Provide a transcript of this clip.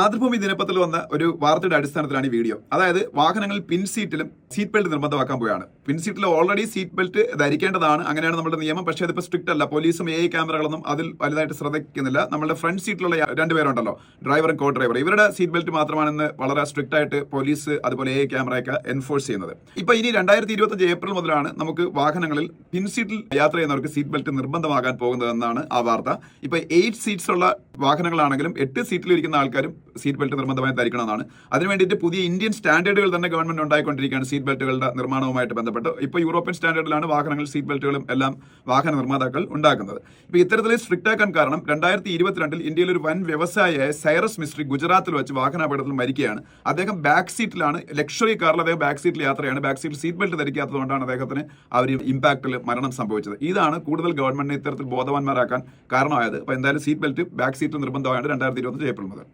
മാതൃഭൂമി ദിനപത്രത്തിൽ വന്ന ഒരു വാർത്തയുടെ അടിസ്ഥാനത്തിലാണ് ഈ വീഡിയോ. അതായത് വാഹനങ്ങളിൽ പിൻ സീറ്റിലും സീറ്റ് ബെൽറ്റ് നിർബന്ധമാക്കാൻ പോവുകയാണ്. പിൻ സീറ്റിൽ ഓൾറെഡി സീറ്റ് ബെൽറ്റ് ധരിക്കേണ്ടതാണ്, അങ്ങനെയാണ് നമ്മുടെ നിയമം. പക്ഷേ അതിപ്പോൾ സ്ട്രിക്റ്റ് അല്ല. പോലീസും AI ക്യാമറകളൊന്നും അതിൽ വലുതായിട്ട് ശ്രദ്ധിക്കുന്നില്ല. നമ്മുടെ ഫ്രണ്ട് സീറ്റിലുള്ള രണ്ടുപേരുണ്ടല്ലോ, ഡ്രൈവറും കോ ഡ്രൈവർ, ഇവരുടെ സീറ്റ് ബെൽറ്റ് മാത്രമാണെന്ന് വളരെ സ്ട്രിക്റ്റ് ആയിട്ട് പോലീസ് അതുപോലെ AI ക്യാമറയൊക്കെ എൻഫോഴ്സ് ചെയ്യുന്നത്. ഇപ്പൊ ഇനി 2025 ഏപ്രിൽ മുതലാണ് നമുക്ക് വാഹനങ്ങളിൽ പിൻ സീറ്റിൽ യാത്ര ചെയ്യുന്നവർക്ക് സീറ്റ് ബെൽറ്റ് നിർബന്ധമാകാൻ പോകുന്നതെന്നാണ് ആ വാർത്ത. ഇപ്പൊ 8 സീറ്റ്സ് ഉള്ള വാഹനങ്ങളാണെങ്കിലും 8 സീറ്റിൽ ഇരിക്കുന്ന ആൾക്കാരും സീറ്റ് ബെൽറ്റ് നിർബന്ധമായി ധരിക്കണമെന്നാണ്. അതിന് വേണ്ടിയിട്ട് പുതിയ ഇന്ത്യൻ സ്റ്റാൻഡേർഡുകൾ തന്നെ ഗവൺമെന്റ് ഉണ്ടായിക്കൊണ്ടിരിക്കുകയാണ് സീറ്റ് ബെൽറ്റുകളുടെ നിർമ്മാണവുമായിട്ട് ബന്ധപ്പെട്ട്. ഇപ്പോൾ യൂറോപ്യൻ സ്റ്റാൻഡേർഡിലാണ് വാഹനങ്ങൾ സീറ്റ് ബെൽറ്റുകളും എല്ലാം വാഹന നിർമ്മാതാക്കൾ ഉണ്ടാക്കുന്നത്. ഇപ്പോൾ ഇത്തരത്തിൽ സ്ട്രിക്റ്റ് ആക്കാൻ കാരണം 2022 ഇന്ത്യയിൽ ഒരു വൻ വ്യവസായിയായ സൈറസ് മിസ്ട്രി ഗുജറാത്തിൽ വെച്ച് വാഹനാപകടത്തിൽ മരിക്കുകയാണ്. അദ്ദേഹം ബാക്ക് സീറ്റിലാണ്, ലക്ഷറി കാറിൽ അദ്ദേഹം ബാക്ക് സീറ്റിൽ യാത്രയാണ്. ബാക്ക് സീറ്റിൽ സീറ്റ് ബെൽറ്റ് ധരിക്കാത്തതുകൊണ്ടാണ് അദ്ദേഹത്തിന് ആ ഒരു ഇമ്പാക്റ്റിൽ മരണം സംഭവിച്ചത്. ഇതാണ് കൂടുതൽ ഗവൺമെന്റിനെ ഇത്തരത്തിൽ ബോധവാന്മാരാക്കാൻ കാരണമായത്. അപ്പോൾ എന്തായാലും സീറ്റ് ബെൽറ്റ് ബാക്ക് സീറ്റിൽ നിർബന്ധമായാണ് 2025 ഏപ്രിൽ മുതൽ.